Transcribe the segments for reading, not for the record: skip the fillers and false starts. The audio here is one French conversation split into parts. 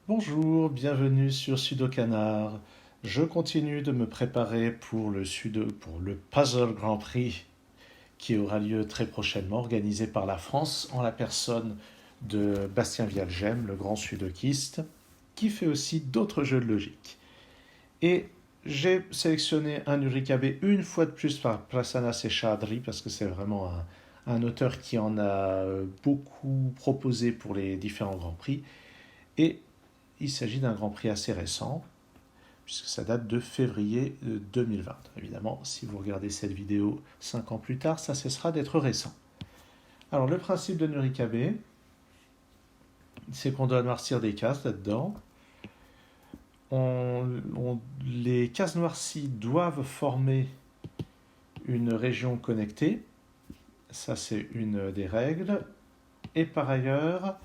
Bonjour, bienvenue sur Sudokanar. Je continue de me préparer pour le Puzzle Grand Prix qui aura lieu très prochainement, organisé par la France en la personne de Bastien Vialgem, le grand sudokiste, qui fait aussi d'autres jeux de logique. Et j'ai sélectionné un Nurikabe une fois de plus par Prasanna Seshadri parce que c'est vraiment un auteur qui en a beaucoup proposé pour les différents Grands Prix. Et il s'agit d'un Grand Prix assez récent, puisque ça date de février 2020. Évidemment, si vous regardez cette vidéo 5 ans plus tard, ça cessera d'être récent. Alors, le principe de Nurikabe, c'est qu'on doit noircir des cases là-dedans. Les cases noircies doivent former une région connectée. Ça, c'est une des règles. Et par ailleurs,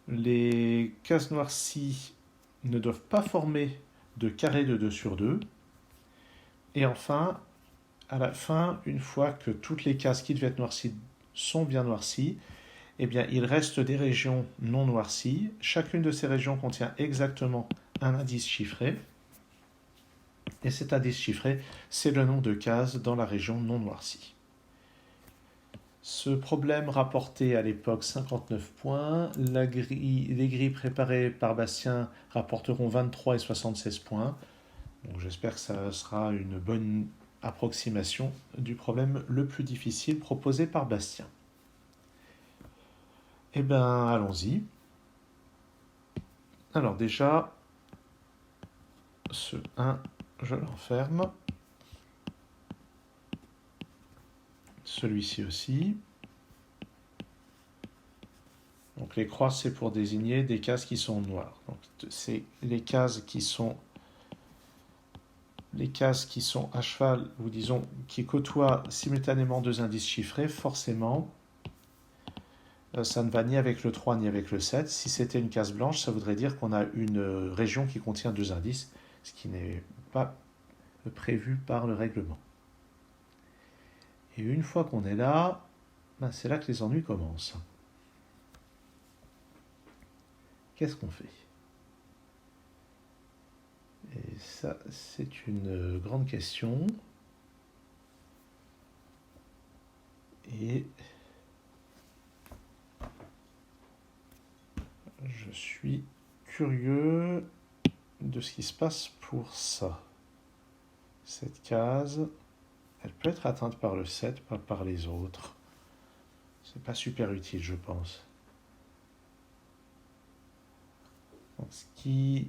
les cases noircies ne doivent pas former de carré de 2 sur 2. Et enfin, à la fin, une fois que toutes les cases qui devaient être noircies sont bien noircies, eh bien, il reste des régions non noircies. Chacune de ces régions contient exactement un indice chiffré. Et cet indice chiffré, c'est le nombre de cases dans la région non noircie. Ce problème rapportait à l'époque 59 points. Les grilles préparées par Bastien rapporteront 23 et 76 points. Donc j'espère que ça sera une bonne approximation du problème le plus difficile proposé par Bastien. Eh bien, allons-y. Alors déjà, ce 1, je l'enferme. Celui-ci aussi. Donc les croix, c'est pour désigner des cases qui sont noires. Donc c'est les cases qui sont à cheval, ou disons qui côtoient simultanément deux indices chiffrés, forcément, ça ne va ni avec le 3 ni avec le 7. Si c'était une case blanche, ça voudrait dire qu'on a une région qui contient deux indices, ce qui n'est pas prévu par le règlement. Et une fois qu'on est là, c'est là que les ennuis commencent. Qu'est-ce qu'on fait? Et ça, c'est une grande question. Et je suis curieux de ce qui se passe pour ça. Cette case, elle peut être atteinte par le 7, pas par les autres. C'est pas super utile, je pense. Donc, je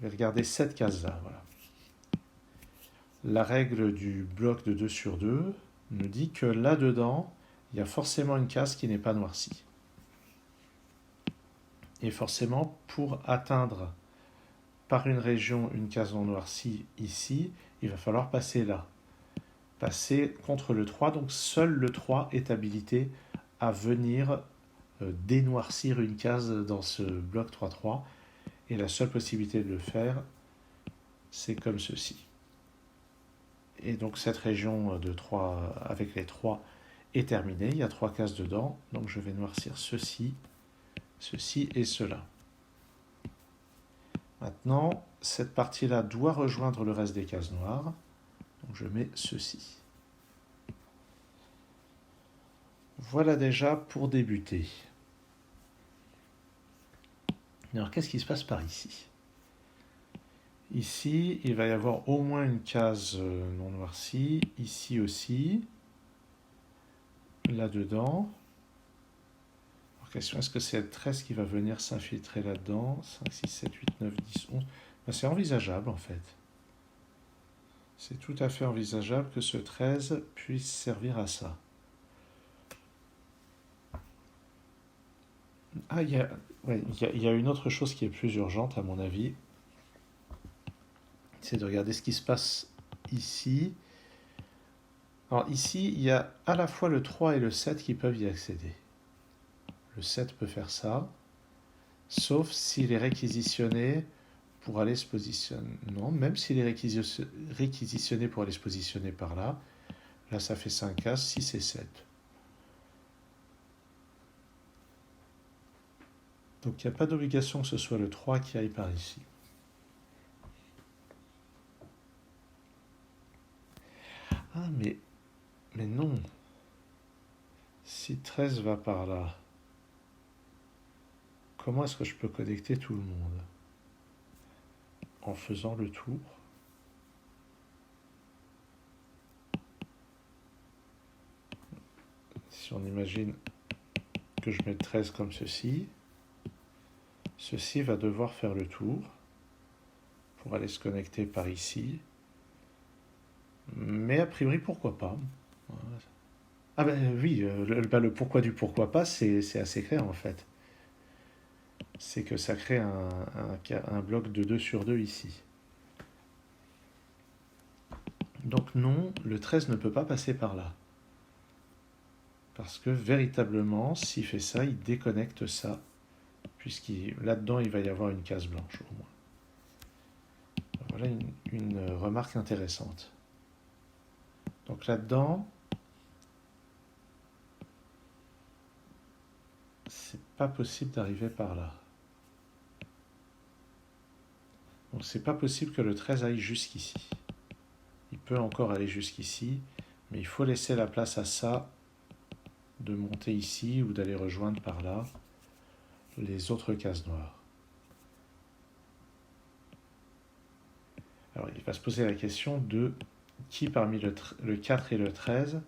vais regarder cette case-là. Voilà. La règle du bloc de 2 sur 2 nous dit que là-dedans, il y a forcément une case qui n'est pas noircie. Et forcément, pour atteindre par une région une case non noircie ici, il va falloir passer là. Passer contre le 3, donc seul le 3 est habilité à venir dénoircir une case dans ce bloc 3-3. Et la seule possibilité de le faire, c'est comme ceci. Et donc cette région de 3 avec les 3 est terminée. Il y a 3 cases dedans. Donc je vais noircir ceci, ceci et cela. Maintenant, cette partie-là doit rejoindre le reste des cases noires. Donc je mets ceci. Voilà déjà pour débuter. Alors qu'est-ce qui se passe par ici? Ici, il va y avoir au moins une case non noircie. Ici aussi. Là-dedans. Alors question, est-ce que c'est le 13 qui va venir s'infiltrer là-dedans? 5, 6, 7, 8, 9, 10, 11. C'est envisageable en fait. C'est tout à fait envisageable que ce 13 puisse servir à ça. Ah, il y a une autre chose qui est plus urgente à mon avis. C'est de regarder ce qui se passe ici. Alors ici, il y a à la fois le 3 et le 7 qui peuvent y accéder. Le 7 peut faire ça, sauf s'il est réquisitionné pour aller se positionner. Non, même s'il est réquisitionné pour aller se positionner par là, là ça fait 5 cases, 6 et 7. Donc il n'y a pas d'obligation que ce soit le 3 qui aille par ici. Ah, mais non. Si 13 va par là, comment est-ce que je peux connecter tout le monde? En faisant le tour. Si on imagine que je mets 13 comme ceci, ceci va devoir faire le tour pour aller se connecter par ici. Mais a priori, pourquoi pas? Ah ben oui, le pourquoi du pourquoi pas, c'est assez clair en fait. C'est que ça crée un bloc de 2 sur 2 ici. Donc non, le 13 ne peut pas passer par là. Parce que véritablement, s'il fait ça, il déconnecte ça, puisqu'il là-dedans, il va y avoir une case blanche au moins. Voilà une remarque intéressante. Donc là-dedans, c'est pas possible d'arriver par là. Donc c'est pas possible que le 13 aille jusqu'ici. Il peut encore aller jusqu'ici, mais il faut laisser la place à ça de monter ici ou d'aller rejoindre par là les autres cases noires. Alors il va se poser la question de qui parmi le 4 et le 13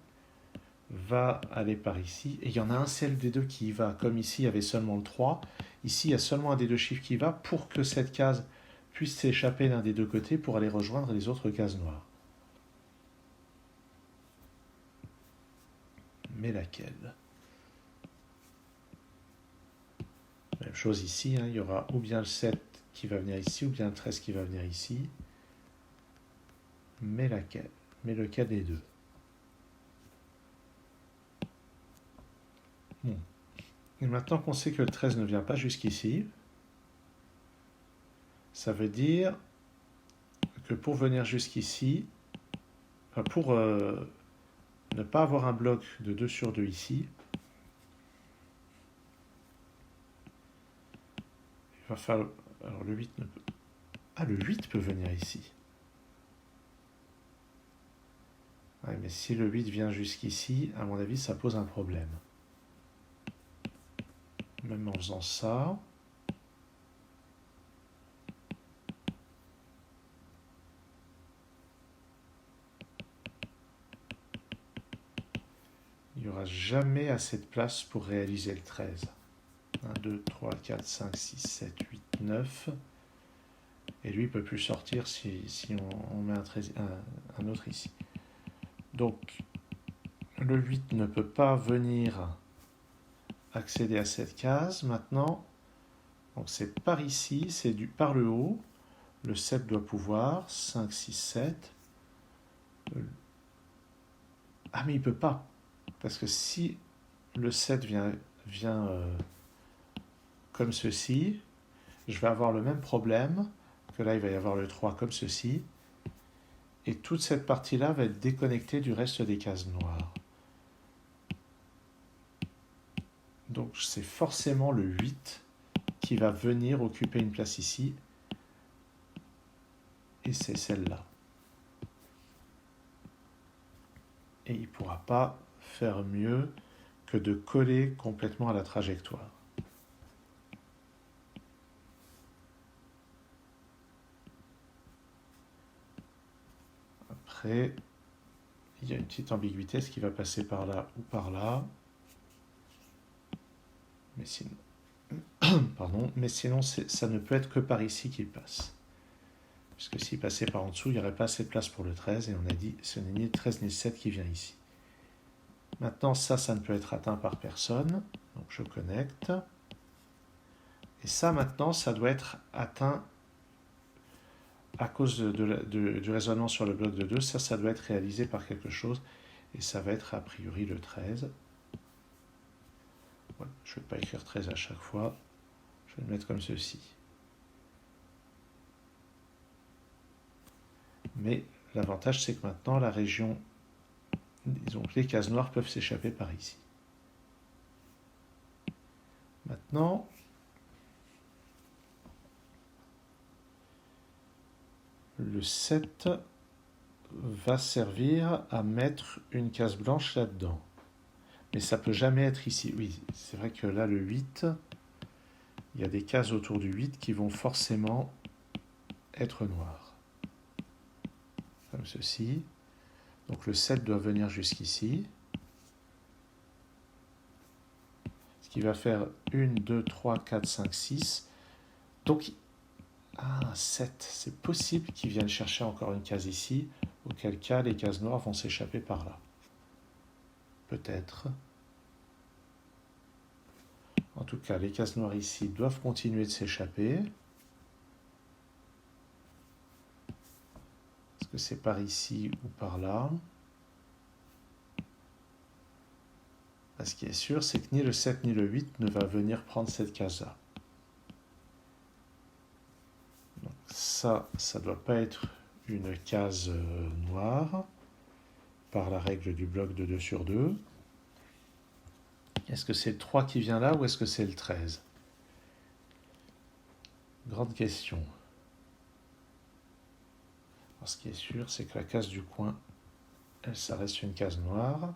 va aller par ici. Et il y en a un seul des deux qui y va. Comme ici il y avait seulement le 3, ici il y a seulement un des deux chiffres qui y va pour que cette case puisse s'échapper d'un des deux côtés pour aller rejoindre les autres cases noires. Mais laquelle? Même chose ici, hein, il y aura ou bien le 7 qui va venir ici, ou bien le 13 qui va venir ici. Mais laquelle? Mais lequel des deux? Bon. Et maintenant qu'on sait que le 13 ne vient pas jusqu'ici, ça veut dire que pour venir jusqu'ici, enfin pour ne pas avoir un bloc de 2 sur 2 ici, il va falloir... Alors le 8 ne peut... Ah, le 8 peut venir ici. Ouais, mais si le 8 vient jusqu'ici, à mon avis, ça pose un problème. Même en faisant ça... il n'y aura jamais assez de place pour réaliser le 13. 1, 2, 3, 4, 5, 6, 7, 8, 9. Et lui ne peut plus sortir si on met un autre ici. Donc, le 8 ne peut pas venir accéder à cette case. Maintenant, donc c'est par ici, c'est par le haut. Le 7 doit pouvoir. 5, 6, 7. Ah, mais il ne peut pas. Parce que si le 7 vient comme ceci, je vais avoir le même problème que là, il va y avoir le 3 comme ceci. Et toute cette partie-là va être déconnectée du reste des cases noires. Donc c'est forcément le 8 qui va venir occuper une place ici. Et c'est celle-là. Et il ne pourra pas faire mieux que de coller complètement à la trajectoire. Après, il y a une petite ambiguïté, est-ce qu'il va passer par là ou par là? Mais sinon, pardon, mais sinon ça ne peut être que par ici qu'il passe. Puisque s'il passait par en dessous, il n'y aurait pas assez de place pour le 13, et on a dit ce n'est ni le 13 ni le 7 qui vient ici. Maintenant, ça ne peut être atteint par personne, donc je connecte. Et ça, maintenant, ça doit être atteint à cause du raisonnement sur le bloc de 2, ça doit être réalisé par quelque chose, et ça va être a priori le 13. Voilà, je ne vais pas écrire 13 à chaque fois, je vais le mettre comme ceci. Mais l'avantage, c'est que maintenant, la région, disons que les cases noires peuvent s'échapper par ici. Maintenant, le 7 va servir à mettre une case blanche là-dedans. Mais ça peut jamais être ici. Oui, c'est vrai que là, le 8, il y a des cases autour du 8 qui vont forcément être noires. Comme ceci. Donc le 7 doit venir jusqu'ici. Ce qui va faire 1, 2, 3, 4, 5, 6. Donc, 7. C'est possible qu'ils viennent chercher encore une case ici, auquel cas les cases noires vont s'échapper par là. Peut-être. En tout cas, les cases noires ici doivent continuer de s'échapper. Est-ce que c'est par ici ou par là? Ce qui est sûr, c'est que ni le 7 ni le 8 ne va venir prendre cette case-là. Donc ça ne doit pas être une case noire par la règle du bloc de 2 sur 2. Est-ce que c'est le 3 qui vient là ou est-ce que c'est le 13? Grande question. Alors, ce qui est sûr, c'est que la case du coin, ça reste une case noire.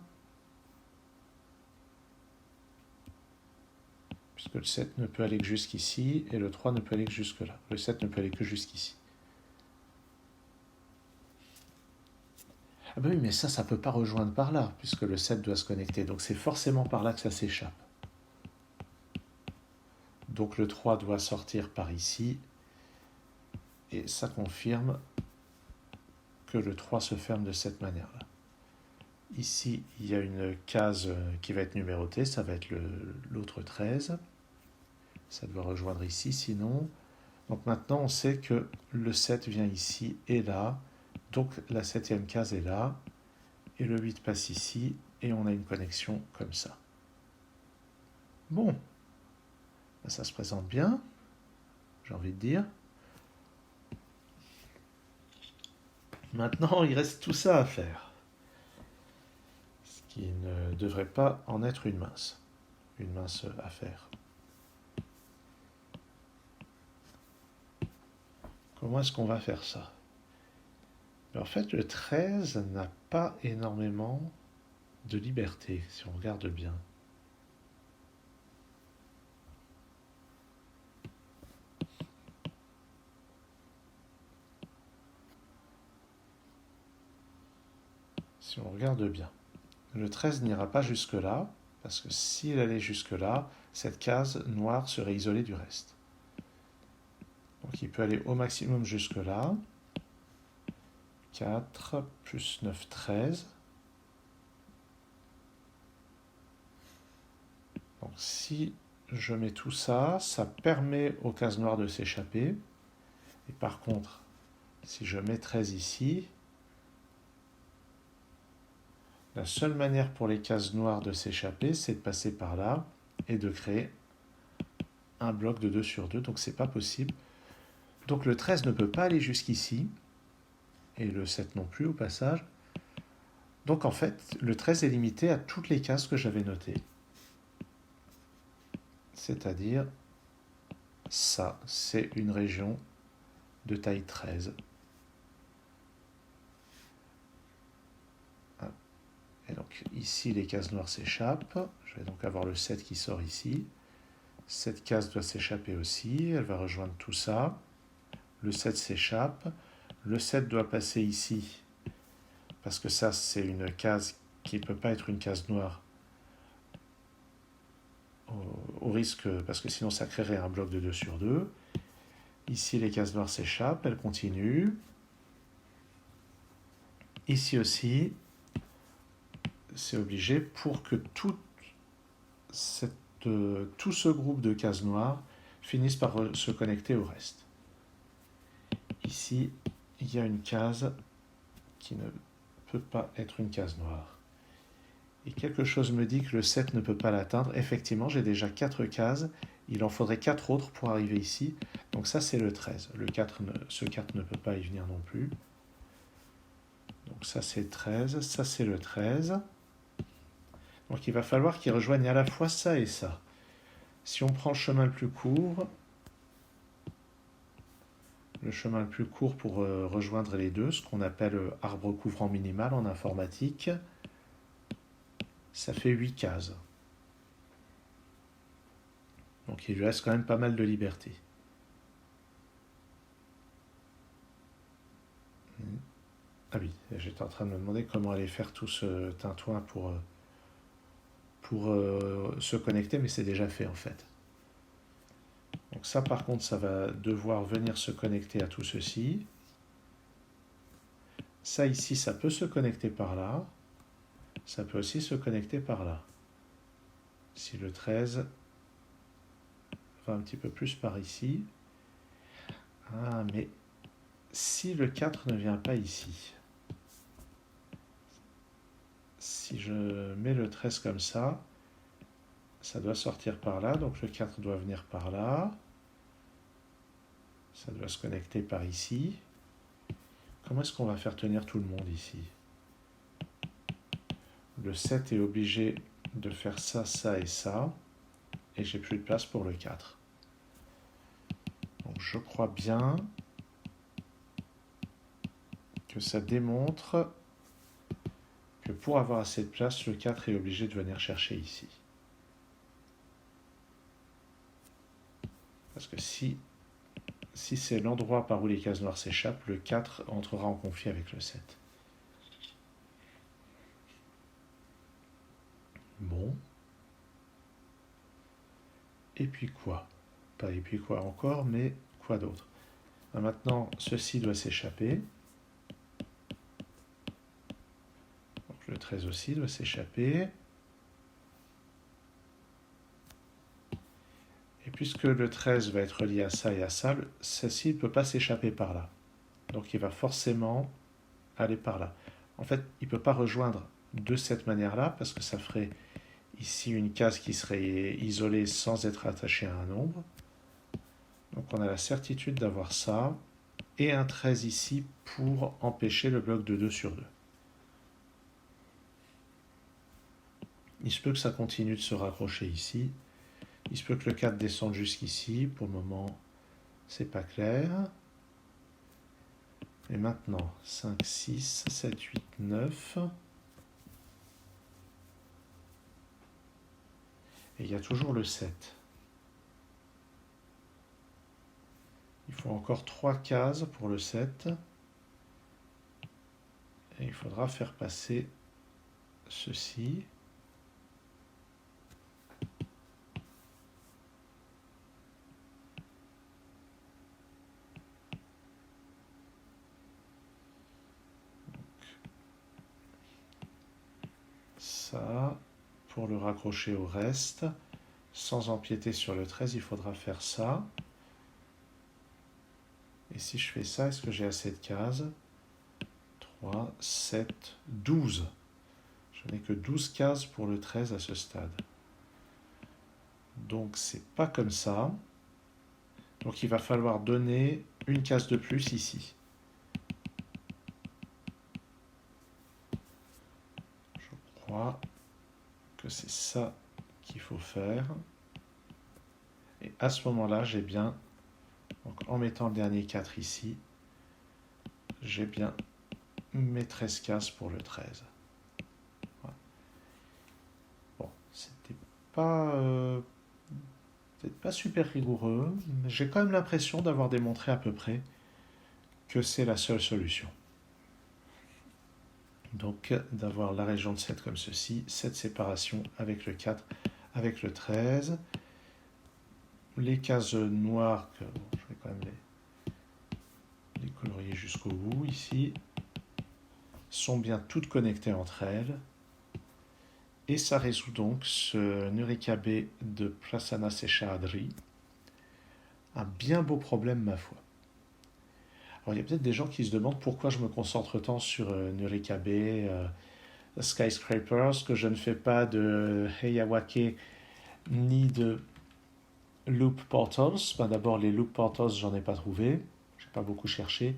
Puisque le 7 ne peut aller que jusqu'ici et le 3 ne peut aller que jusque-là. Le 7 ne peut aller que jusqu'ici. Ah ben oui, mais ça ne peut pas rejoindre par là, puisque le 7 doit se connecter. Donc c'est forcément par là que ça s'échappe. Donc le 3 doit sortir par ici. Et ça confirme que le 3 se ferme de cette manière-là. Ici, il y a une case qui va être numérotée, ça va être l'autre 13. Ça doit rejoindre ici, sinon. Donc maintenant, on sait que le 7 vient ici et là. Donc la 7e case est là. Et le 8 passe ici. Et on a une connexion comme ça. Bon. Ça se présente bien, j'ai envie de dire. Maintenant, il reste tout ça à faire. Ce qui ne devrait pas en être une mince affaire. Comment est-ce qu'on va faire ça? En fait, le 13 n'a pas énormément de liberté, si on regarde bien. Si on regarde bien. Le 13 n'ira pas jusque-là, parce que s'il allait jusque-là, cette case noire serait isolée du reste. Donc il peut aller au maximum jusque-là. 4 plus 9, 13. Donc si je mets tout ça, ça permet aux cases noires de s'échapper. Et par contre, si je mets 13 ici, la seule manière pour les cases noires de s'échapper, c'est de passer par là et de créer un bloc de 2 sur 2. Donc c'est pas possible. Donc le 13 ne peut pas aller jusqu'ici. Et le 7 non plus au passage. Donc en fait, le 13 est limité à toutes les cases que j'avais notées. C'est-à-dire, ça, c'est une région de taille 13. Et donc ici, les cases noires s'échappent. Je vais donc avoir le 7 qui sort ici. Cette case doit s'échapper aussi. Elle va rejoindre tout ça. Le 7 s'échappe. Le 7 doit passer ici. Parce que ça, c'est une case qui ne peut pas être une case noire. Au risque, parce que sinon ça créerait un bloc de 2 sur 2. Ici, les cases noires s'échappent. Elles continuent. Ici aussi, c'est obligé pour que tout ce groupe de cases noires finisse par se connecter au reste. Ici, il y a une case qui ne peut pas être une case noire. Et quelque chose me dit que le 7 ne peut pas l'atteindre. Effectivement, j'ai déjà 4 cases. Il en faudrait 4 autres pour arriver ici. Donc ça, c'est le 13. Ce 4 ne peut pas y venir non plus. Donc ça, c'est 13. Ça, c'est le 13. Donc il va falloir qu'il rejoigne à la fois ça et ça. Si on prend le chemin le plus court, le chemin le plus court pour rejoindre les deux, ce qu'on appelle arbre couvrant minimal en informatique. Ça fait 8 cases. Donc il lui reste quand même pas mal de liberté. Ah oui, j'étais en train de me demander comment aller faire tout ce tintouin pour se connecter, mais c'est déjà fait en fait. Donc ça par contre, ça va devoir venir se connecter à tout ceci. Ça ici, ça peut se connecter par là. Ça peut aussi se connecter par là. Si le 13 va un petit peu plus par ici. Ah, mais si le 4 ne vient pas ici, si je mets le 13 comme ça doit sortir par là, donc le 4 doit venir par là. Ça doit se connecter par ici. Comment est-ce qu'on va faire tenir tout le monde ici? Le 7 est obligé de faire ça, ça et ça. Et j'ai plus de place pour le 4. Donc je crois bien que ça démontre que pour avoir assez de place, le 4 est obligé de venir chercher ici. Parce que si c'est l'endroit par où les cases noires s'échappent, le 4 entrera en conflit avec le 7. Bon. Et puis quoi? Pas et puis quoi encore, mais quoi d'autre? Maintenant, ceci doit s'échapper. Donc le 13 aussi doit s'échapper. Et puisque le 13 va être lié à ça et à ça, ceci ne peut pas s'échapper par là. Donc il va forcément aller par là. En fait, il ne peut pas rejoindre de cette manière-là, parce que ça ferait ici une case qui serait isolée sans être attachée à un nombre. Donc on a la certitude d'avoir ça, et un 13 ici pour empêcher le bloc de 2 sur 2. Il se peut que ça continue de se raccrocher ici. Il se peut que le 4 descende jusqu'ici. Pour le moment, c'est pas clair. Et maintenant, 5, 6, 7, 8, 9. Et il y a toujours le 7. Il faut encore 3 cases pour le 7. Et il faudra faire passer ceci. Ça, pour le raccrocher au reste, sans empiéter sur le 13, il faudra faire ça. Et si je fais ça, est-ce que j'ai assez de cases? 3, 7, 12. Je n'ai que 12 cases pour le 13 à ce stade. Donc c'est pas comme ça. Donc il va falloir donner une case de plus ici. Je crois que c'est ça qu'il faut faire. Et à ce moment-là, j'ai bien, donc en mettant le dernier 4 ici, j'ai bien mes 13 cases pour le 13. Voilà. Bon, c'était pas, peut-être pas super rigoureux, mais j'ai quand même l'impression d'avoir démontré à peu près que c'est la seule solution. Donc d'avoir la région de 7 comme ceci, cette séparation avec le 4, avec le 13. Les cases noires, je vais quand même les colorier jusqu'au bout ici, sont bien toutes connectées entre elles. Et ça résout donc ce Nurikabe de Prasanna Seshadri. Un bien beau problème, ma foi. Alors, il y a peut-être des gens qui se demandent pourquoi je me concentre tant sur Nurikabe, Skyscrapers, que je ne fais pas de Heiawake ni de Loop Portals. Ben, d'abord, les Loop Portals, j'en ai pas trouvé. J'ai pas beaucoup cherché.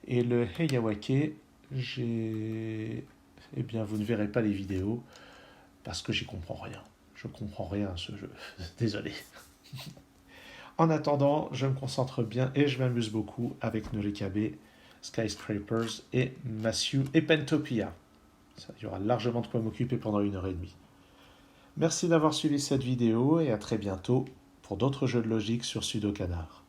Et le Heiawake, eh bien, vous ne verrez pas les vidéos parce que j'y comprends rien. Je comprends rien à ce jeu. Désolé. En attendant, je me concentre bien et je m'amuse beaucoup avec Norikabe, Skyscrapers et Matthew et Pentopia. Ça, il y aura largement de quoi m'occuper pendant 1 heure et demie. Merci d'avoir suivi cette vidéo et à très bientôt pour d'autres jeux de logique sur Sudokanar.